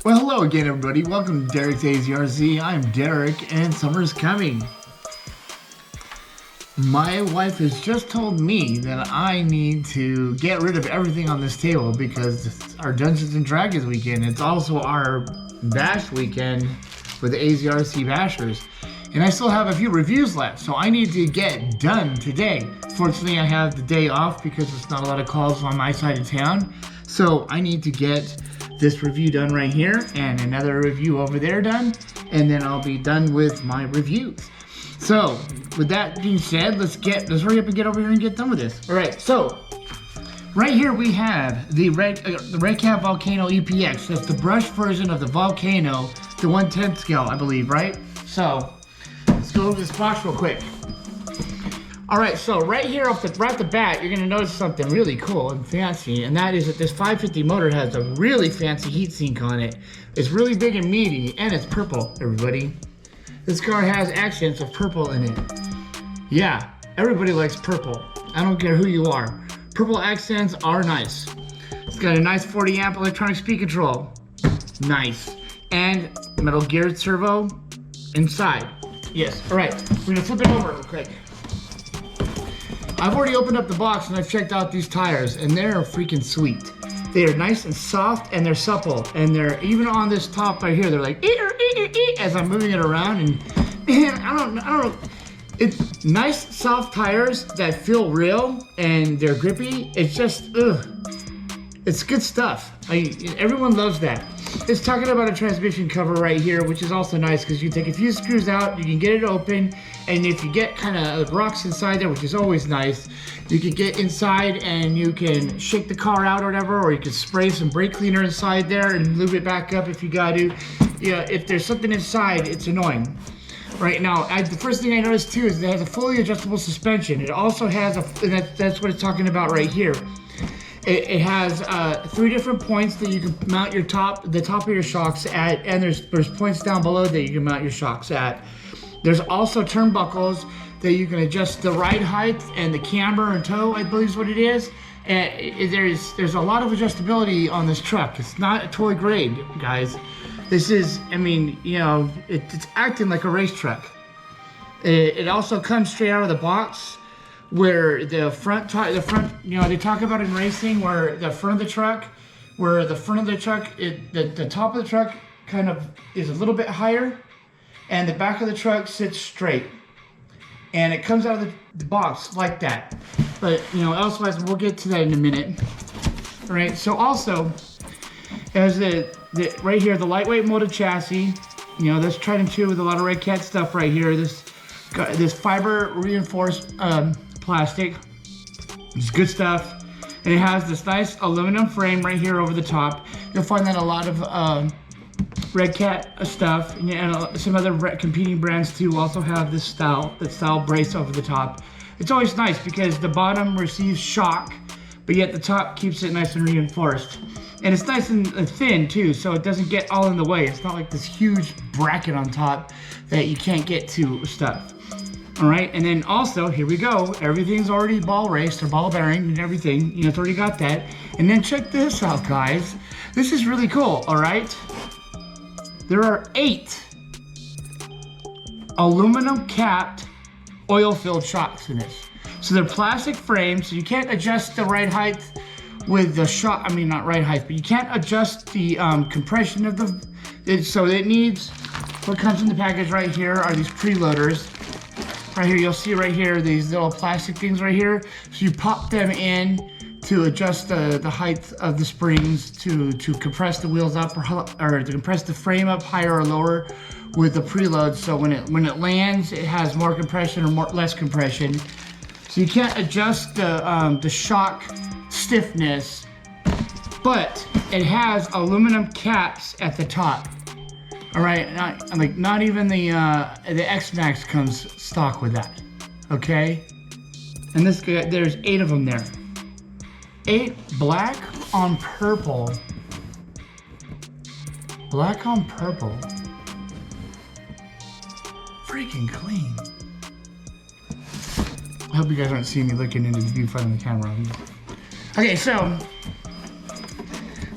Well, hello again, everybody. Welcome to Derek's AZRZ. I'm Derek, and summer's coming. My wife has just told me that I need to get rid of everything on this table because it's our Dungeons and Dragons weekend. It's also our bash weekend with the AZRC bashers. And I still have a few reviews left, so I need to get done today. Fortunately, I have the day off because there's not a lot of calls on my side of town. So I need to get this review done right here and another review over there done, and then I'll be done with my reviews. So with that being said, let's hurry up and get over here and get done with this. All right, so right here we have the Redcat Volcano EPX. That's the brushed version of the Volcano, the 1/10 scale, I believe, right? So let's go over this box real quick. All right, so right here right off the bat, you're gonna notice something really cool and fancy, and that is that this 550 motor has a really fancy heatsink on it. It's really big and meaty, and it's purple, everybody. This car has accents of purple in it. Yeah, everybody likes purple. I don't care who you are. Purple accents are nice. It's got a nice 40 amp electronic speed control. Nice. And metal geared servo inside. Yes, all right, we're gonna flip it over real quick. I've already opened up the box and I've checked out these tires, and they're freaking sweet. They are nice and soft, and they're supple, and they're even on this top right here. They're like as I'm moving it around, and man, I don't know. It's nice soft tires that feel real and they're grippy. It's just it's good stuff. Everyone loves that. It's talking about a transmission cover right here, which is also nice because you take a few screws out, you can get it open, and if you get kind of rocks inside there, which is always nice, you can get inside and you can shake the car out or whatever, or you can spray some brake cleaner inside there and lube it back up if you got to. Yeah, if there's something inside, it's annoying. Right now, the first thing I noticed too is it has a fully adjustable suspension. It also has that's what it's talking about right here. It has 3 different points that you can mount the top of your shocks at, and there's points down below that you can mount your shocks at. There's also turnbuckles that you can adjust the ride height and the camber and toe, I believe is what it is. And there's a lot of adjustability on this truck. It's not a toy grade, guys. This is, I mean, you know, it's acting like a race truck. It also comes straight out of the box, where the front, you know, they talk about in racing where the front of the truck, the top of the truck kind of is a little bit higher, and the back of the truck sits straight. And it comes out of the box like that. But, you know, elsewise, we'll get to that in a minute. All right, so also, there's right here, the lightweight molded chassis. You know, that's tried and true with a lot of Redcat stuff right here. This fiber reinforced plastic. It's good stuff. And it has this nice aluminum frame right here over the top. You'll find that a lot of Redcat stuff, and some other competing brands too also have this style brace over the top. It's always nice because the bottom receives shock, but yet the top keeps it nice and reinforced. And it's nice and thin too, so it doesn't get all in the way. It's not like this huge bracket on top that you can't get to stuff. All right, and then also, here we go. Everything's already ball raced or ball bearing and everything. You know, it's already got that. And then check this out, guys. This is really cool, all right? There are 8 aluminum capped oil-filled shocks in this. So they're plastic frames, so you can't adjust the ride height with the shock. I mean, not ride height, but you can't adjust the compression of so it needs, what comes in the package right here are these preloaders. Right here, you'll see right here, these little plastic things right here. So you pop them in to adjust the height of the springs to compress the wheels up or to compress the frame up higher or lower with the preload. So when it lands, it has more compression or less compression. So you can't adjust the shock stiffness, but it has aluminum caps at the top. All right, not even the X-Max comes stock with that. Okay, and this guy, there's 8 of them there. 8 black on purple. Black on purple. Freaking clean. I hope you guys aren't seeing me looking into the viewfinder on the camera. Okay, so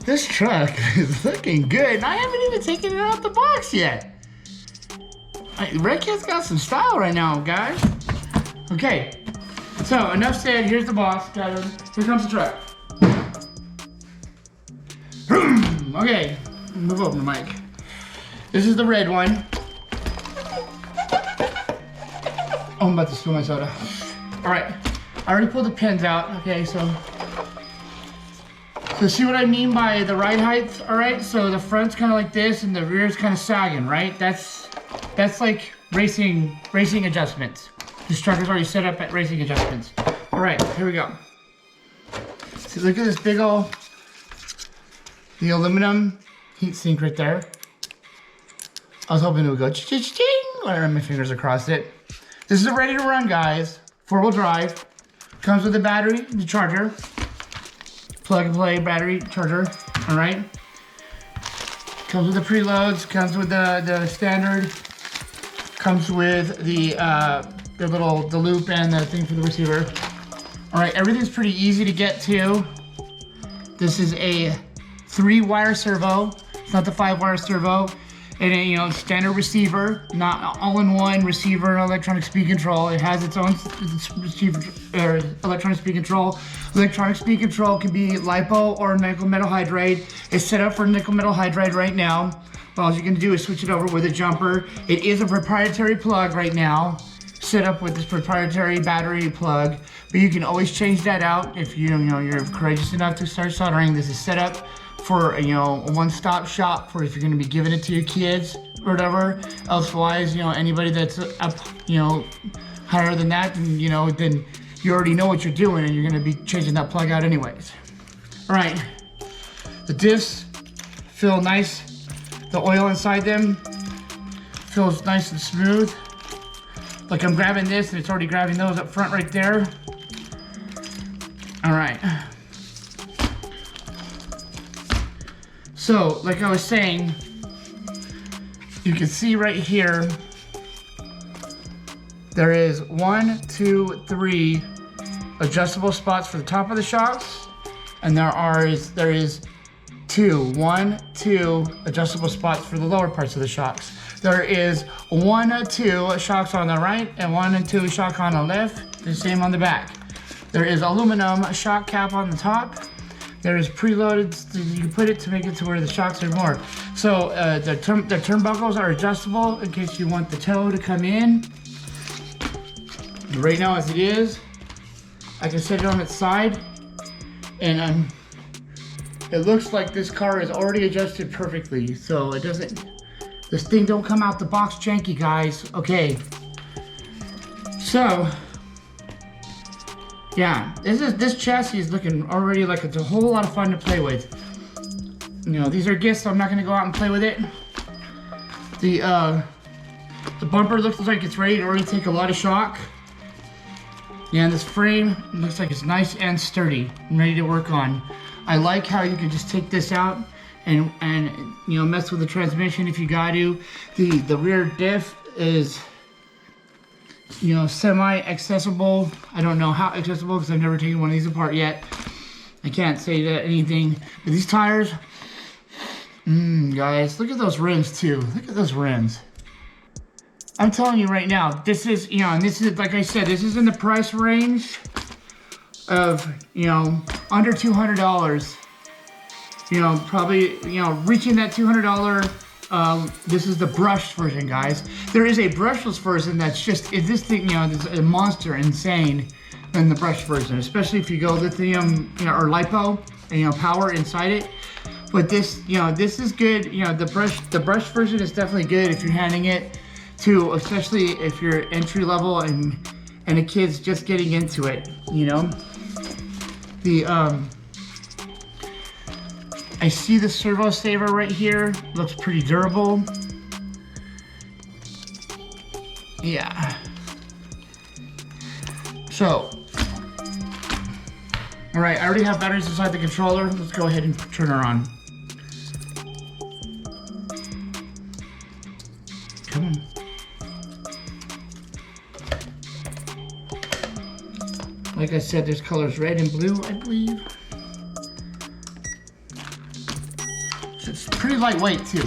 This truck is looking good, and I haven't even taken it out the box yet. Redcat's got some style right now, guys. Okay, so enough said. Here's the box, guys. Here comes the truck. Okay, move over, Mike. This is the red one. Oh, I'm about to spill my soda. All right, I already pulled the pins out. Okay, so see what I mean by the ride height? All right, so the front's kind of like this, and the rear's kind of sagging, right? That's like racing adjustments. This truck is already set up at racing adjustments. All right, here we go. See, look at this big old, the aluminum heat sink right there. I was hoping it would go ching when I ran my fingers across it. This is ready to run, guys. 4-wheel drive. Comes with the battery, the charger. Plug and play battery charger. All right. Comes with the preloads. Comes with the standard. Comes with the loop and the thing for the receiver. All right. Everything's pretty easy to get to. This is a 3-wire servo. It's not the 5-wire servo. And a standard receiver, not all-in-one receiver and electronic speed control. It has its own receiver, electronic speed control. Electronic speed control can be lipo or nickel metal hydride. It's set up for nickel metal hydride right now. But all you're gonna do is switch it over with a jumper. It is a proprietary plug right now, set up with this proprietary battery plug. But you can always change that out if you're courageous enough to start soldering. This is set up for a one-stop shop for if you're going to be giving it to your kids or whatever. Elsewise, anybody that's up higher than that, then you already know what you're doing, and you're going to be changing that plug out anyways. All right, the diffs feel nice. The oil inside them feels nice and smooth. Like I'm grabbing this and it's already grabbing those up front right there. All right. So, like I was saying, you can see right here, there is 1, 2, 3 adjustable spots for the top of the shocks, and there is 1, 2 adjustable spots for the lower parts of the shocks. There is 1, 2 shocks on the right and 1 and 2 shock on the left, the same on the back. There is aluminum shock cap on the top. There is preloaded, you can put it to make it to where the shocks are more. So the turnbuckles are adjustable in case you want the toe to come in. Right now as it is, I can set it on its side, and it looks like this car is already adjusted perfectly. So it doesn't, this thing don't come out the box janky, guys. Okay, so yeah, this chassis is looking already like it's a whole lot of fun to play with. These are gifts, so I'm not gonna go out and play with it. The bumper looks like it's ready to already take a lot of shock. Yeah, and this frame looks like it's nice and sturdy and ready to work on. I like how you can just take this out and mess with the transmission if you got to. The rear diff is semi-accessible. I don't know how accessible because I've never taken one of these apart yet. I can't say that anything. But these tires, guys, look at those rims too. Look at those rims. I'm telling you right now, this is, and this is, like I said, this is in the price range of, under $200. Probably, reaching that $200. This is the brushed version, guys. There is a brushless version that's just, this thing, is a monster insane than the brushed version, especially if you go lithium, or lipo, and, power inside it. But this, this is good. The brush version is definitely good if you're handing it to, especially if you're entry level and a kid's just getting into it, I see the servo saver right here. Looks pretty durable. Yeah. So, all right, I already have batteries inside the controller. Let's go ahead and turn her on. Come on. Like I said, there's colors red and blue, I believe. It's pretty lightweight too.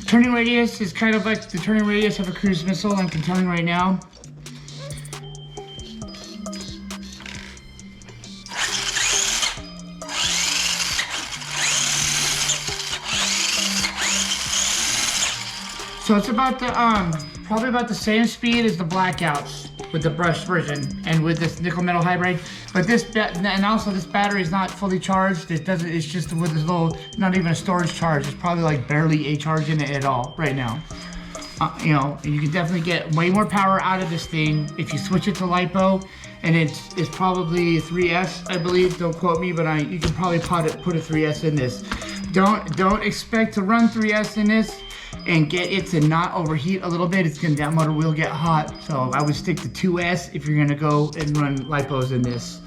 Turning radius is kind of like the turning radius of a cruise missile I'm controlling right now. So it's about the probably about the same speed as the blackouts with the brushed version and with this nickel metal hybrid. But and also this battery is not fully charged. It's just with this little, not even a storage charge. It's probably like barely a charge in it at all right now. You know, you can definitely get way more power out of this thing if you switch it to LiPo, and it's probably 3S, I believe. Don't quote me, but you can probably put a 3S in this. Don't expect to run 3S in this and get it to not overheat a little bit. That motor will get hot. So I would stick to 2S if you're gonna go and run LiPos in this.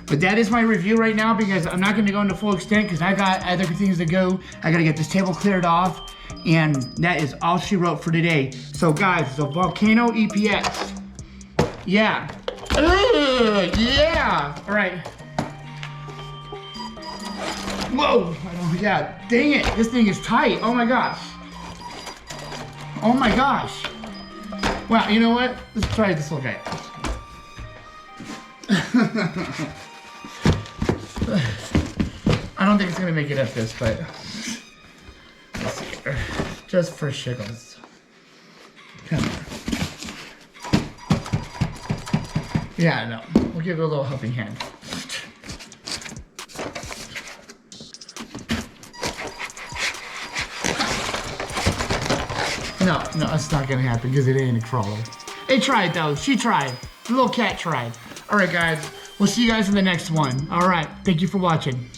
But that is my review right now, because I'm not gonna go into full extent because I got other things to go. I gotta get this table cleared off, and that is all she wrote for today. So guys, the VOLCANO EPX. Yeah. Yeah. All right. Whoa. Yeah. Dang it. This thing is tight. Oh my gosh. Oh my gosh. Wow, you know what? Let's try this little guy. I don't think it's gonna make it up this, but let's see here. Just for shiggles. Come on. Yeah, no. We'll give it a little helping hand. No, it's not gonna happen because it ain't a crawler. It tried though. She tried. The little cat tried. All right, guys. We'll see you guys in the next one. All right. Thank you for watching.